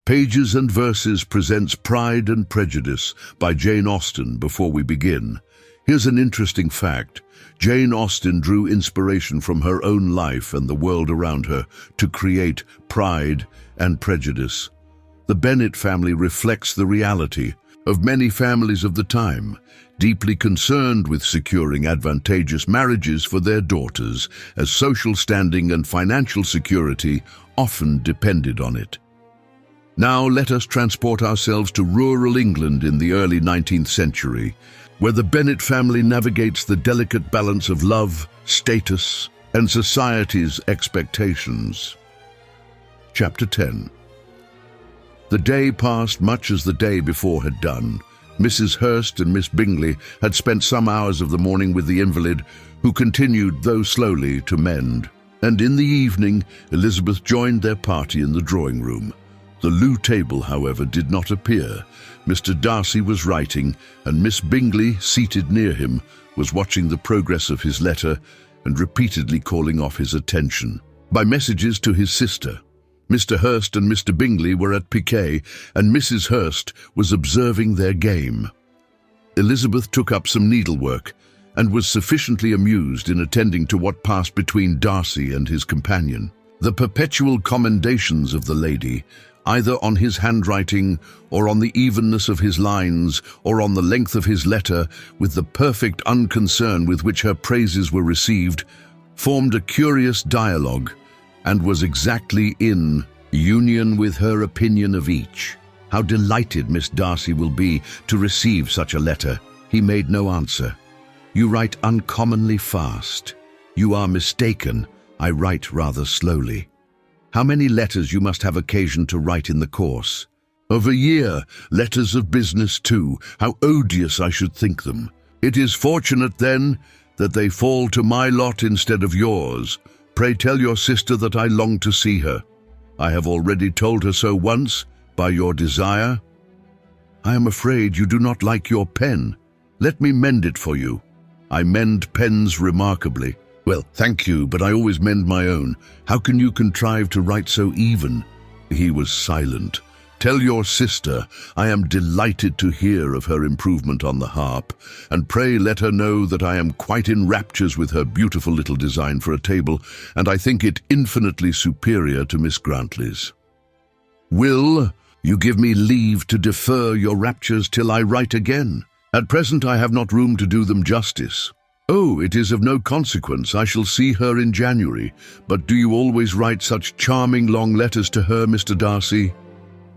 Pages and Verses presents Pride and Prejudice by Jane Austen. Before we begin, here's an interesting fact. Jane Austen drew inspiration from her own life and the world around her to create Pride and Prejudice. The Bennet family reflects the reality of many families of the time, deeply concerned with securing advantageous marriages for their daughters, as social standing and financial security often depended on it. Now let us transport ourselves to rural England in the early 19th century, where the Bennet family navigates the delicate balance of love, status, and society's expectations. Chapter 10. The day passed much as the day before had done. Mrs. Hurst and Miss Bingley had spent some hours of the morning with the invalid, who continued, though slowly, to mend. And in the evening, Elizabeth joined their party in the drawing-room. The loo table, however, did not appear. Mr. Darcy was writing, and Miss Bingley, seated near him, was watching the progress of his letter and repeatedly calling off his attention by messages to his sister. Mr. Hurst and Mr. Bingley were at piquet, and Mrs. Hurst was observing their game. Elizabeth took up some needlework and was sufficiently amused in attending to what passed between Darcy and his companion. The perpetual commendations of the lady, either on his handwriting, or on the evenness of his lines, or on the length of his letter, with the perfect unconcern with which her praises were received, formed a curious dialogue, and was exactly in union with her opinion of each. How delighted Miss Darcy will be to receive such a letter. He made no answer. You write uncommonly fast. You are mistaken. I write rather slowly. How many letters you must have occasion to write in the course? Of a year, letters of business too. How odious I should think them. It is fortunate, then, that they fall to my lot instead of yours. Pray tell your sister that I long to see her. I have already told her so once, by your desire. I am afraid you do not like your pen. Let me mend it for you. I mend pens remarkably. Well, thank you, but I always mend my own. How can you contrive to write so even? He was silent. Tell your sister I am delighted to hear of her improvement on the harp, and pray let her know that I am quite in raptures with her beautiful little design for a table, and I think it infinitely superior to Miss Grantley's. Will you give me leave to defer your raptures till I write again? At present I have not room to do them justice. Oh, it is of no consequence. I shall see her in January. But do you always write such charming long letters to her, Mr. Darcy?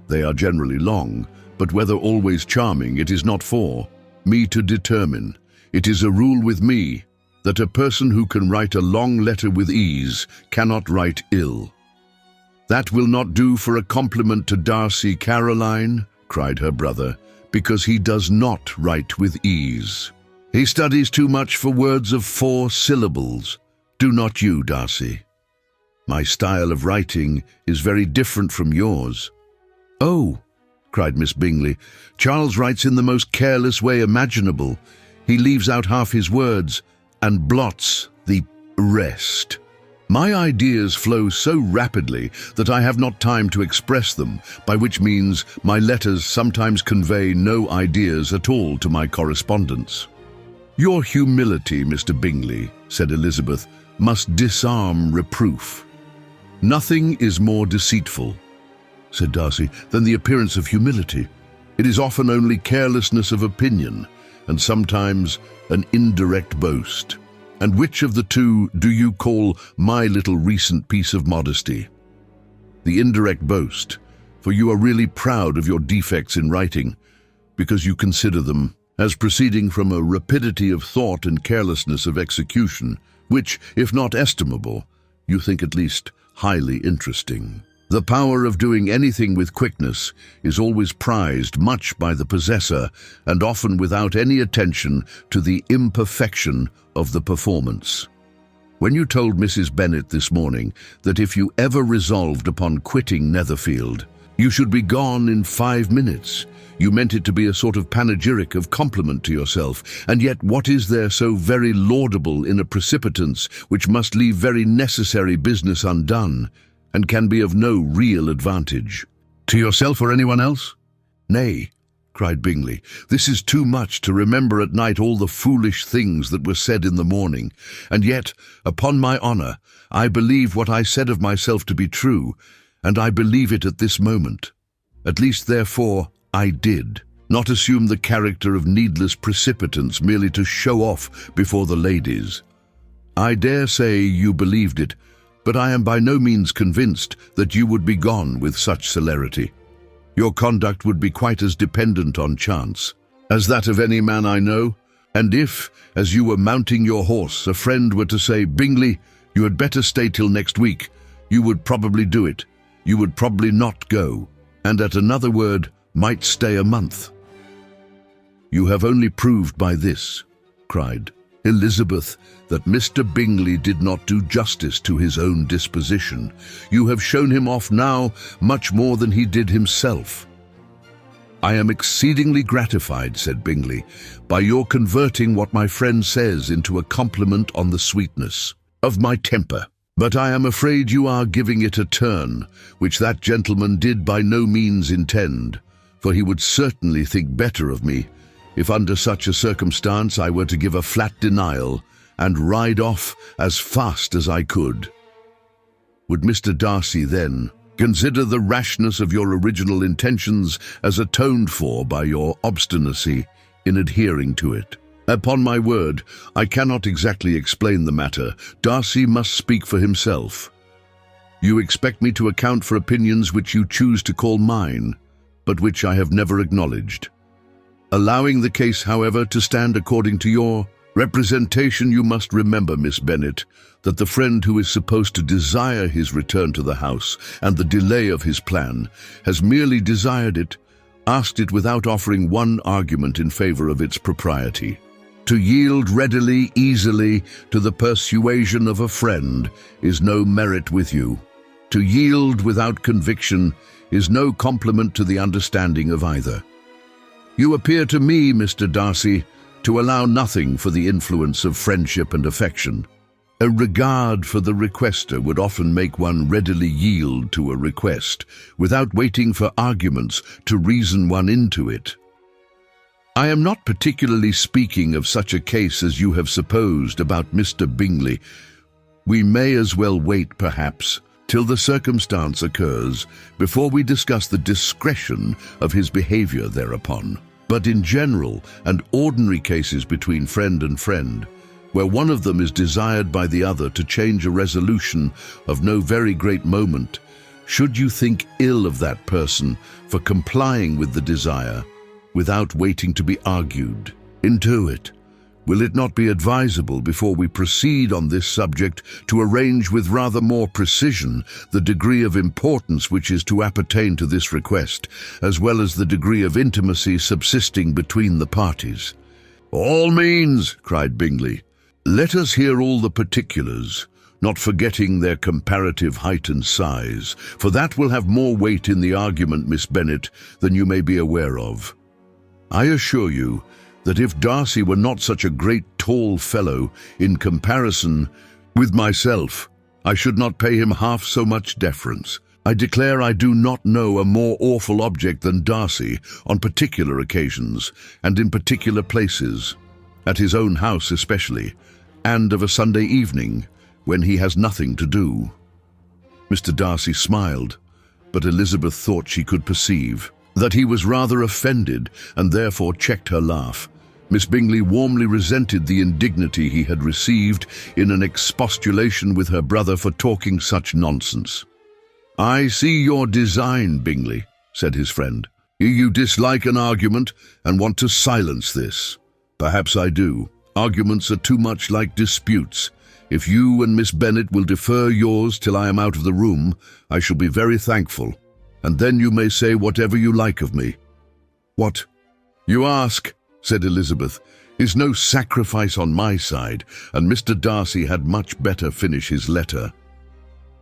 They are generally long, but whether always charming it is not for me to determine. It is a rule with me that a person who can write a long letter with ease cannot write ill. That will not do for a compliment to Darcy, Caroline, cried her brother, because he does not write with ease. He studies too much for words of 4 syllables. Do not you, Darcy? My style of writing is very different from yours. Oh, cried Miss Bingley, Charles writes in the most careless way imaginable. He leaves out half his words and blots the rest. My ideas flow so rapidly that I have not time to express them, by which means my letters sometimes convey no ideas at all to my correspondents. Your humility, Mr. Bingley, said Elizabeth, must disarm reproof. Nothing is more deceitful, said Darcy, than the appearance of humility. It is often only carelessness of opinion, and sometimes an indirect boast. And which of the two do you call my little recent piece of modesty? The indirect boast, for you are really proud of your defects in writing, because you consider them as proceeding from a rapidity of thought and carelessness of execution, which, if not estimable, you think at least highly interesting. The power of doing anything with quickness is always prized much by the possessor, and often without any attention to the imperfection of the performance. When you told Mrs. Bennet this morning that if you ever resolved upon quitting Netherfield, you should be gone in 5 minutes, you meant it to be a sort of panegyric of compliment to yourself, and yet what is there so very laudable in a precipitance which must leave very necessary business undone, and can be of no real advantage? To yourself or anyone else? Nay, cried Bingley, this is too much to remember at night all the foolish things that were said in the morning, and yet, upon my honour, I believe what I said of myself to be true, and I believe it at this moment. At least, therefore, I did not assume the character of needless precipitance merely to show off before the ladies. I dare say you believed it, but I am by no means convinced that you would be gone with such celerity. Your conduct would be quite as dependent on chance as that of any man I know, and if, as you were mounting your horse, a friend were to say, "Bingley, you had better stay till next week," you would probably do it. You would probably not go, and at another word, might stay a month. You have only proved by this, cried Elizabeth, that Mr. Bingley did not do justice to his own disposition. You have shown him off now much more than he did himself. I am exceedingly gratified, said Bingley, by your converting what my friend says into a compliment on the sweetness of my temper. But I am afraid you are giving it a turn, which that gentleman did by no means intend, for he would certainly think better of me if under such a circumstance I were to give a flat denial and ride off as fast as I could. Would Mr. Darcy then consider the rashness of your original intentions as atoned for by your obstinacy in adhering to it? Upon my word, I cannot exactly explain the matter. Darcy must speak for himself. You expect me to account for opinions which you choose to call mine, but which I have never acknowledged. Allowing the case, however, to stand according to your representation, you must remember, Miss Bennet, that the friend who is supposed to desire his return to the house and the delay of his plan has merely desired it, asked it without offering one argument in favour of its propriety. To yield readily, easily, to the persuasion of a friend is no merit with you. To yield without conviction is no compliment to the understanding of either. You appear to me, Mr. Darcy, to allow nothing for the influence of friendship and affection. A regard for the requester would often make one readily yield to a request, without waiting for arguments to reason one into it. I am not particularly speaking of such a case as you have supposed about Mr. Bingley. We may as well wait, perhaps, till the circumstance occurs before we discuss the discretion of his behaviour thereupon. But in general and ordinary cases between friend and friend, where one of them is desired by the other to change a resolution of no very great moment, should you think ill of that person for complying with the desire without waiting to be argued into it, will it not be advisable, before we proceed on this subject, to arrange with rather more precision the degree of importance which is to appertain to this request, as well as the degree of intimacy subsisting between the parties? All means, cried Bingley. Let us hear all the particulars, not forgetting their comparative height and size, for that will have more weight in the argument, Miss Bennet, than you may be aware of. I assure you that if Darcy were not such a great tall fellow in comparison with myself, I should not pay him half so much deference. I declare I do not know a more awful object than Darcy on particular occasions and in particular places, at his own house especially, and of a Sunday evening when he has nothing to do. Mr. Darcy smiled, but Elizabeth thought she could perceive that he was rather offended, and therefore checked her laugh. Miss Bingley warmly resented the indignity he had received in an expostulation with her brother for talking such nonsense. I see your design, Bingley, said his friend. You dislike an argument and want to silence this. Perhaps I do. Arguments are too much like disputes. If you and Miss Bennet will defer yours till I am out of the room, I shall be very thankful, and then you may say whatever you like of me. What you ask, said Elizabeth, is no sacrifice on my side, and Mr. Darcy had much better finish his letter.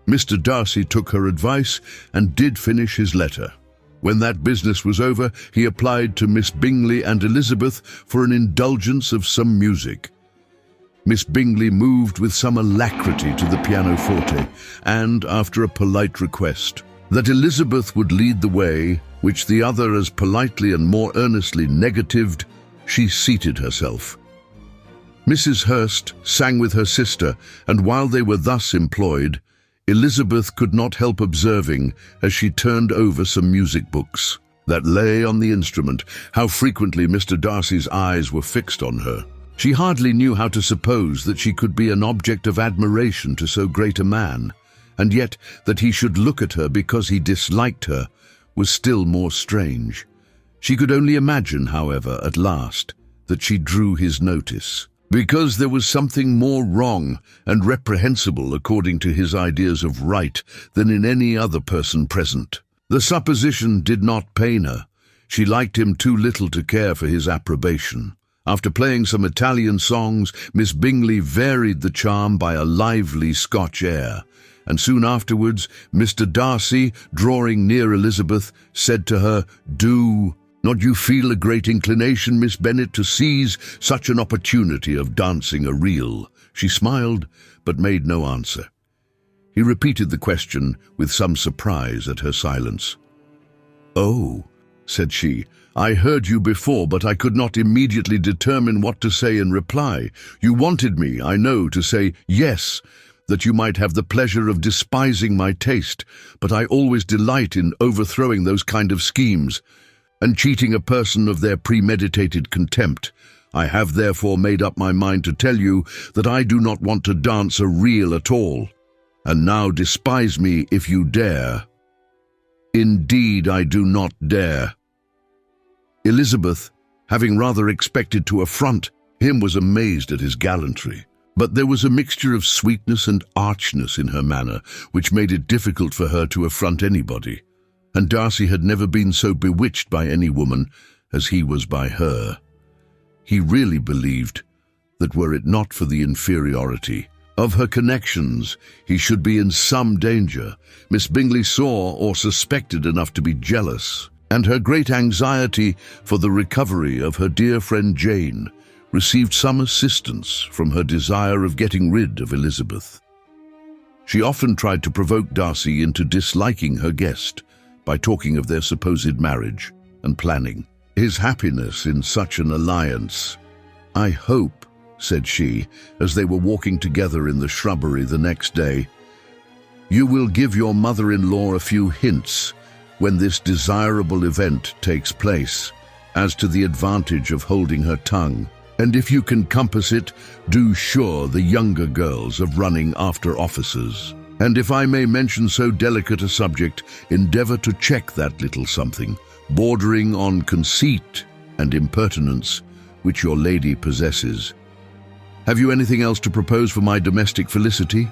Mr. Darcy took her advice and did finish his letter. When that business was over, he applied to Miss Bingley and Elizabeth for an indulgence of some music. Miss Bingley moved with some alacrity to the pianoforte, and, after a polite request, that Elizabeth would lead the way, which the other as politely and more earnestly negatived, she seated herself. Mrs. Hurst sang with her sister, and while they were thus employed, Elizabeth could not help observing, as she turned over some music books that lay on the instrument, how frequently Mr. Darcy's eyes were fixed on her. She hardly knew how to suppose that she could be an object of admiration to so great a man, and yet that he should look at her because he disliked her was still more strange. She could only imagine, however, at last, that she drew his notice, because there was something more wrong and reprehensible according to his ideas of right than in any other person present. The supposition did not pain her. She liked him too little to care for his approbation. After playing some Italian songs, Miss Bingley varied the charm by a lively Scotch air, and soon afterwards Mr. Darcy, drawing near Elizabeth, said to her, "Do not you feel a great inclination, Miss Bennet, to seize such an opportunity of dancing a reel?" She smiled, but made no answer. He repeated the question with some surprise at her silence. "Oh," said she, "I heard you before, but I could not immediately determine what to say in reply. You wanted me, I know, to say yes, that you might have the pleasure of despising my taste, but I always delight in overthrowing those kind of schemes, and cheating a person of their premeditated contempt. I have therefore made up my mind to tell you that I do not want to dance a reel at all, and now despise me if you dare." "Indeed, I do not dare." Elizabeth, having rather expected to affront him, was amazed at his gallantry. But there was a mixture of sweetness and archness in her manner which made it difficult for her to affront anybody, and Darcy had never been so bewitched by any woman as he was by her. He really believed that were it not for the inferiority of her connections, he should be in some danger. Miss Bingley saw or suspected enough to be jealous, and her great anxiety for the recovery of her dear friend Jane received some assistance from her desire of getting rid of Elizabeth. She often tried to provoke Darcy into disliking her guest by talking of their supposed marriage and planning his happiness in such an alliance. "I hope," said she, as they were walking together in the shrubbery the next day, "you will give your mother-in-law a few hints when this desirable event takes place as to the advantage of holding her tongue. And if you can compass it, do sure the younger girls of running after officers. And if I may mention so delicate a subject, endeavour to check that little something, bordering on conceit and impertinence, which your lady possesses. Have you anything else to propose for my domestic felicity?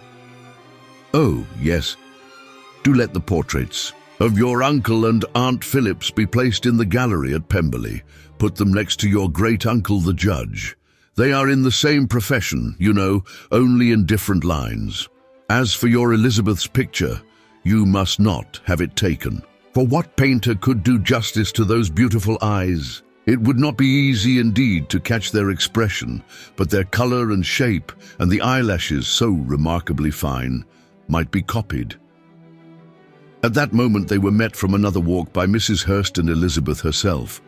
Oh, yes. Do let the portraits of your uncle and Aunt Phillips be placed in the gallery at Pemberley. Put them next to your great-uncle the judge. They are in the same profession, you know, only in different lines. As for your Elizabeth's picture, you must not have it taken. For what painter could do justice to those beautiful eyes? It would not be easy indeed to catch their expression, but their colour and shape, and the eyelashes so remarkably fine, might be copied." At that moment they were met from another walk by Mrs. Hurst and Elizabeth herself.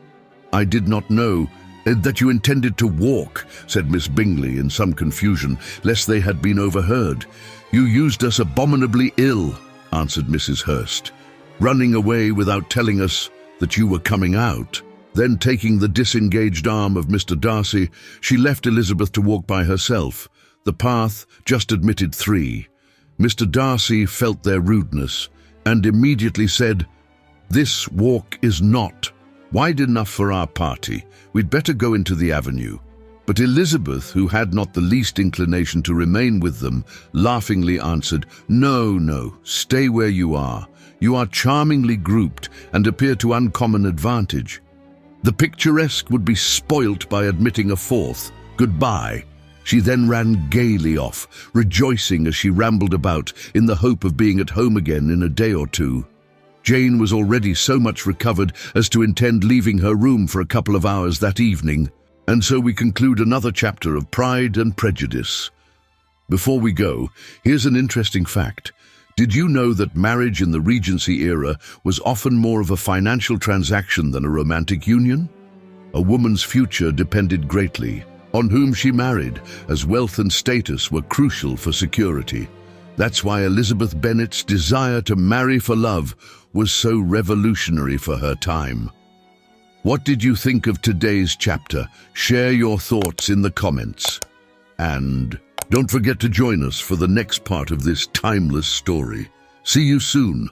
"I did not know that you intended to walk," said Miss Bingley in some confusion, lest they had been overheard. "You used us abominably ill," answered Mrs. Hurst, "running away without telling us that you were coming out." Then, taking the disengaged arm of Mr. Darcy, she left Elizabeth to walk by herself. The path just admitted 3. Mr. Darcy felt their rudeness, and immediately said, "This walk is not wide enough for our party. We'd better go into the avenue." But Elizabeth, who had not the least inclination to remain with them, laughingly answered, "No, no, stay where you are. You are charmingly grouped and appear to uncommon advantage. The picturesque would be spoilt by admitting a fourth. Goodbye." She then ran gaily off, rejoicing as she rambled about in the hope of being at home again in a day or two. Jane was already so much recovered as to intend leaving her room for a couple of hours that evening, and so we conclude another chapter of Pride and Prejudice. Before we go, here's an interesting fact. Did you know that marriage in the Regency era was often more of a financial transaction than a romantic union? A woman's future depended greatly on whom she married, as wealth and status were crucial for security. That's why Elizabeth Bennet's desire to marry for love was so revolutionary for her time. What did you think of today's chapter? Share your thoughts in the comments. And don't forget to join us for the next part of this timeless story. See you soon.